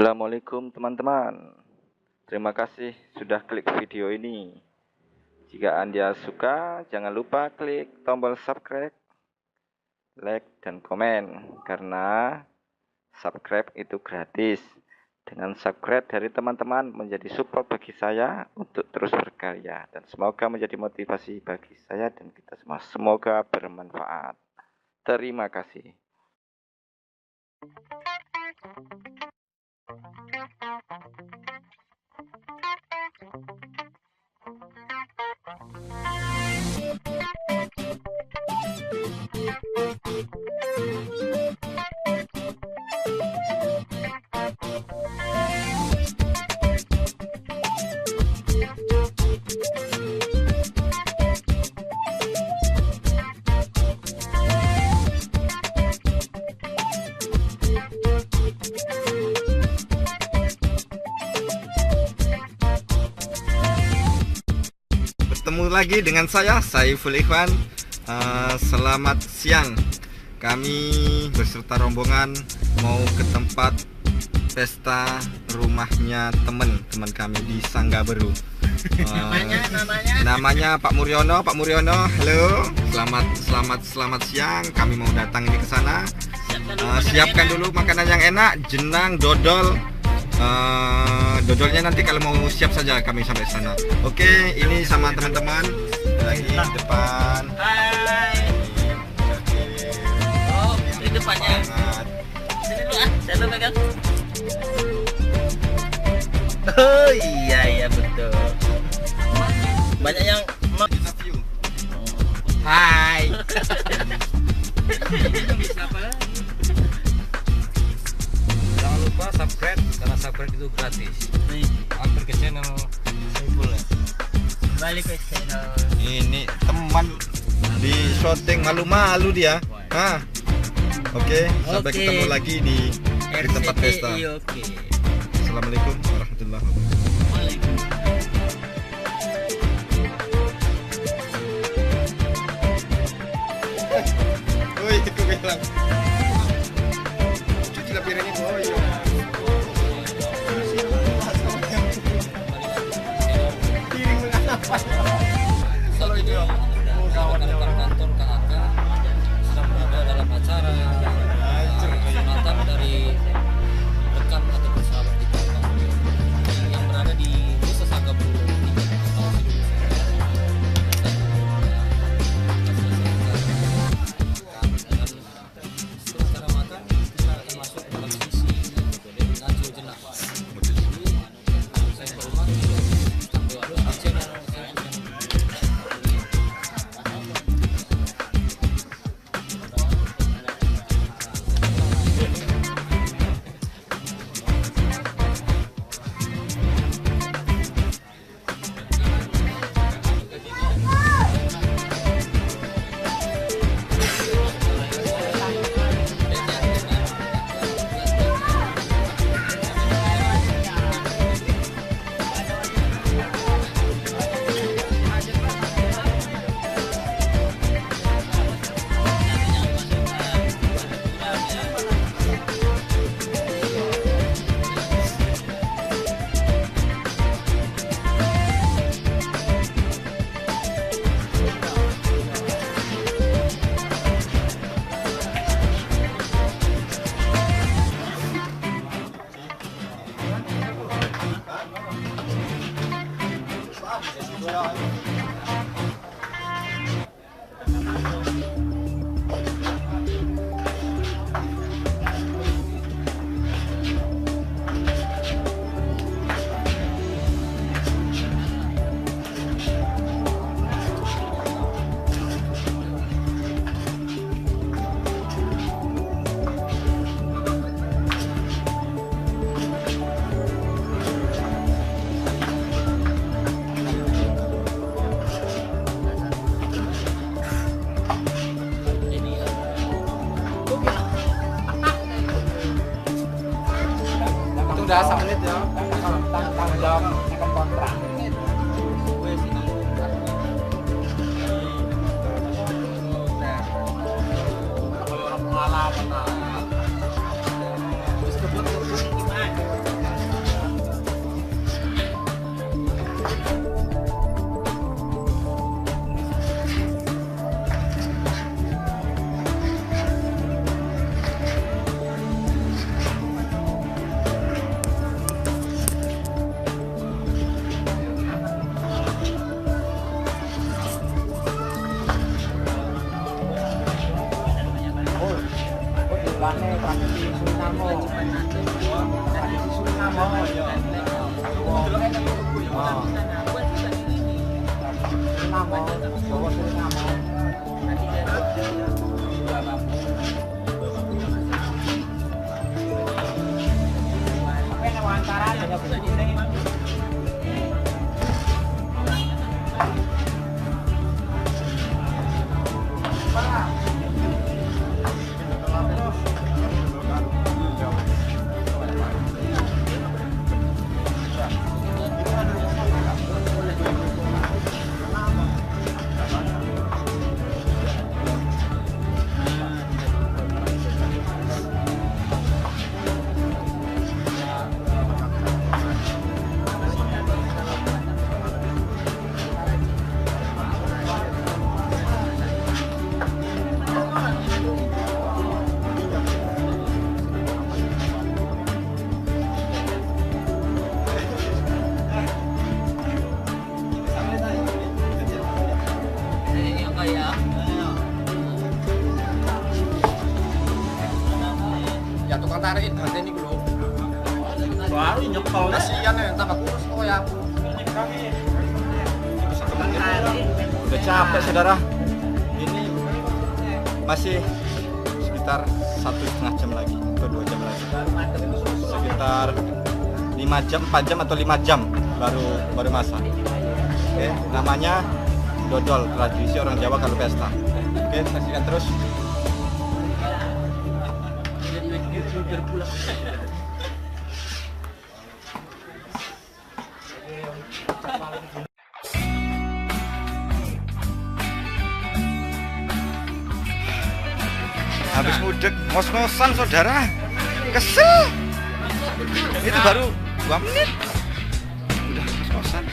Assalamualaikum teman-teman. Terima kasih sudah klik video ini. Jika Anda suka, jangan lupa klik tombol subscribe, like, dan komen. Karena subscribe itu gratis. Dengan subscribe dari teman-teman menjadi support bagi saya untuk terus berkarya. Dan semoga menjadi motivasi bagi saya dan kita semua. Semoga bermanfaat. Terima kasih. Bertemu lagi dengan saya, Saiful Ikhwan. Selamat siang. Kami beserta rombongan mau ke tempat pesta rumahnya teman kami di Sanggaberu. Namanya Pak Muryono. Pak Muryono, halo. Selamat siang. Kami mau datang ini ke sana. Siapkan dulu makanan yang enak, jenang, dodol. Dodolnya nanti kalau mau siap saja kami sampai sana. Oke, ini sama teman-teman lagi di depan. Hai. Oh, di depannya. Sini dulu saya dulu pegang. Oh iya betul. Banyak yang hai. Jangan lupa subscribe karena subscribe itu gratis. Hampir ke channel Saiful ya. Balik ke channel. Ini teman di syuting malu-malu dia. Oke, sampai ketemu lagi di tempat pesta. Oke. Assalamualaikum warahmatullahi wabarakatuh. Woi, itu bilang. Cuci lah piringnya, boy. Kalau itu rekan kantor KAK sedang berada dalam acara sunatan dari rekan atau sahabat kita yang berada di Desa Sanggaberu secara makan kita akan masuk dalam sisi ngaco jenak. Saya berumah di channel Udah 1 menit ya. Tanggung jawab kontrak. Pengalaman. Terus kebun gimana? Ya tukang tarik berarti ini belum. Baru nyekol. Kasihan ya, tambah kurus kok ya. Udah capek saudara. Ini masih sekitar 1,5 jam lagi atau 2 jam lagi. Sekitar 5 jam, 4 jam atau 5 jam baru masak. Oke, namanya dodol, tradisi orang Jawa kalau pesta. Oke, saksikan terus. Habis mudik ngos-ngosan saudara, kesel. Itu baru 2 menit udah ngos-ngosan.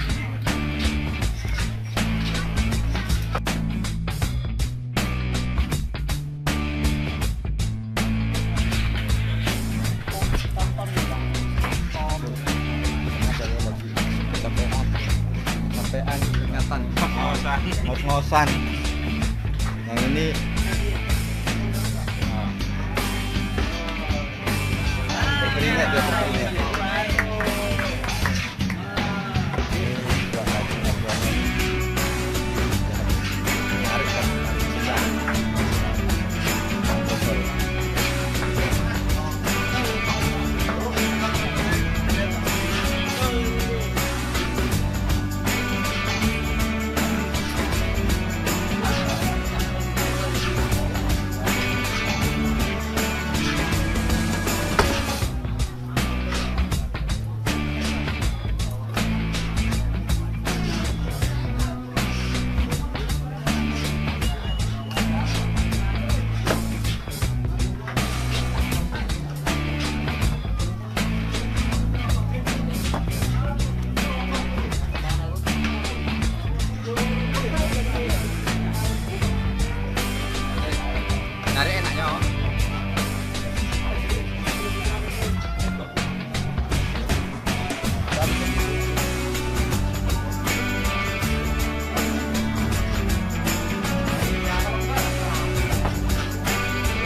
Sampean ingatan ngos-ngosan. Yang ini berkeringat dia berkeringat.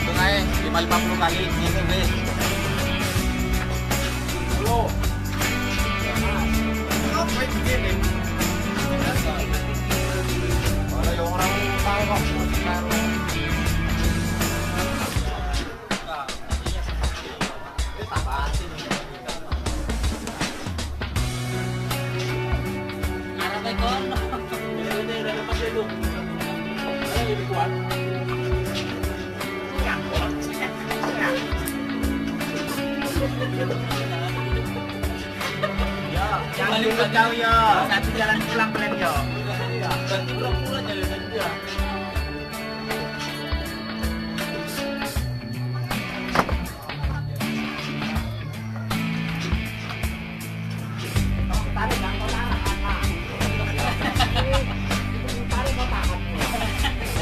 Hitung aja 50 kali ini guys. Kalau yang orang tahu kok Jangan lupa jauh ya, satu jalan pulang kalian ya. Pulang jalan dia.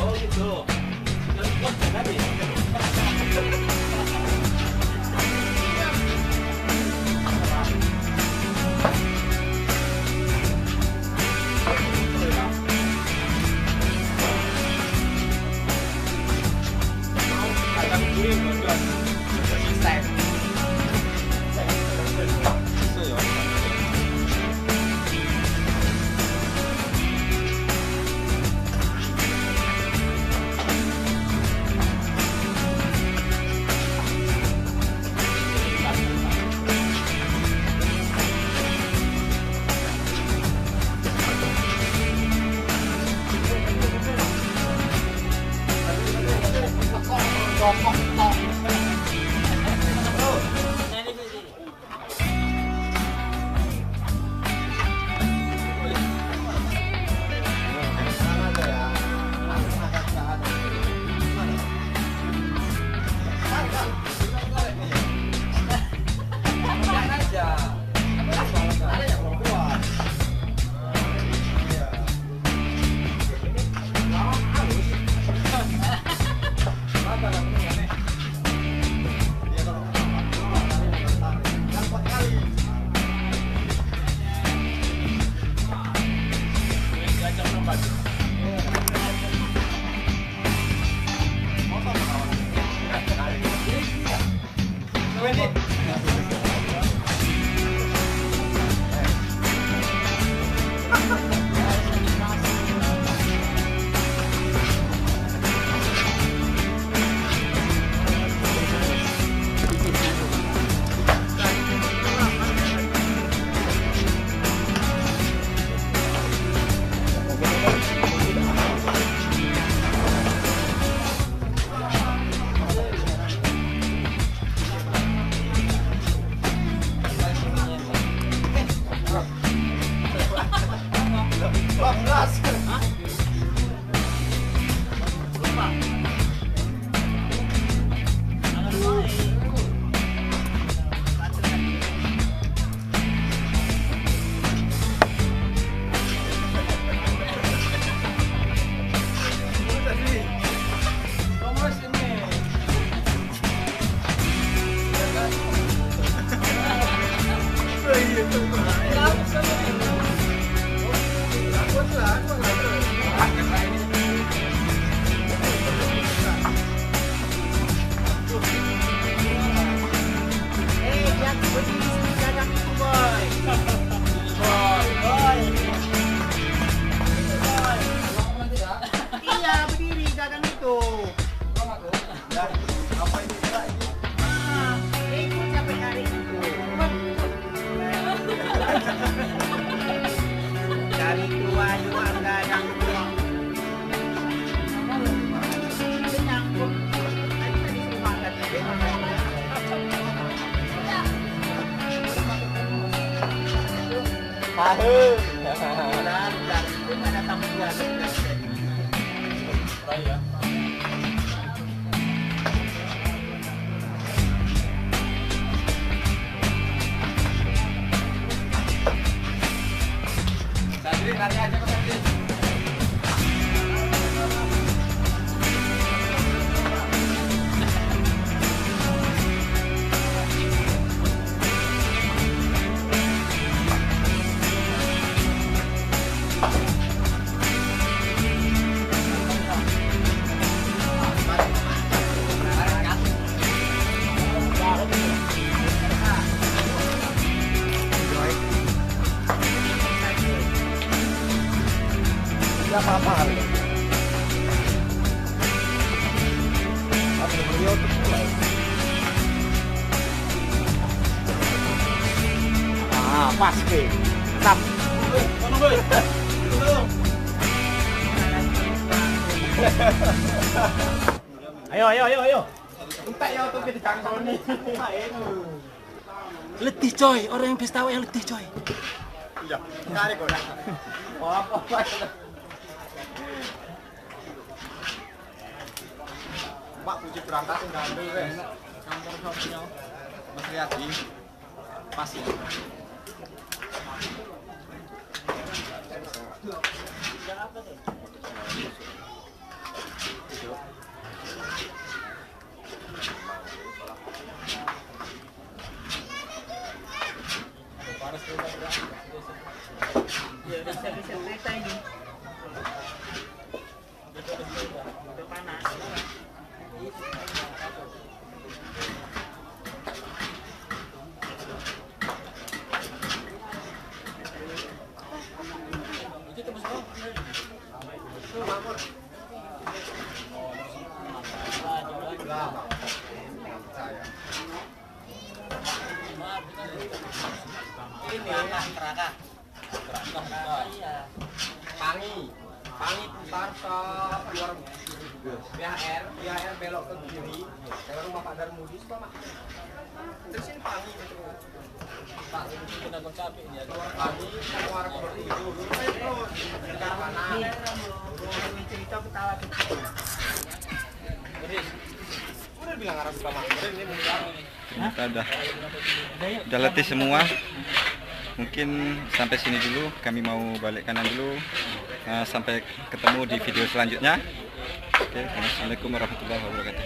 Oh gitu. Iya, berdiri gagang itu. Ikut sampai hari itu. Cari keluar juga gagang itu. Menyangkut. Tadi disuruh makan. Tahu. Dan itu ada tamu juga. Pas ke. Tap. Ayo. Entek ya tuh kita kangkol nih. Letih coy, orang yang pesta yang letih coy. Iya, kali kok. Apa? Mbak puji berangkat enggak ambil wes. Kantor shopnya. Mas Riyadi. Pas ya. Ya, bisa cerita ini. Udah panas. Ini keraka. Iya. Pangi putar ke keluar BHR belok ke kiri. Lewat rumah Pak Darmudi itu Pak. Terus ini Pangi itu. Pak ini kena capek ini ya. Pangi keluar ke itu. Terus ke kanan. Ini cerita ketawa gitu. Udah bilang arah sama. Ini benar ini. Kita udah letih semua. Mungkin sampai sini dulu, kami mau balik kanan dulu. Sampai ketemu di video selanjutnya. Oke, assalamualaikum warahmatullahi wabarakatuh.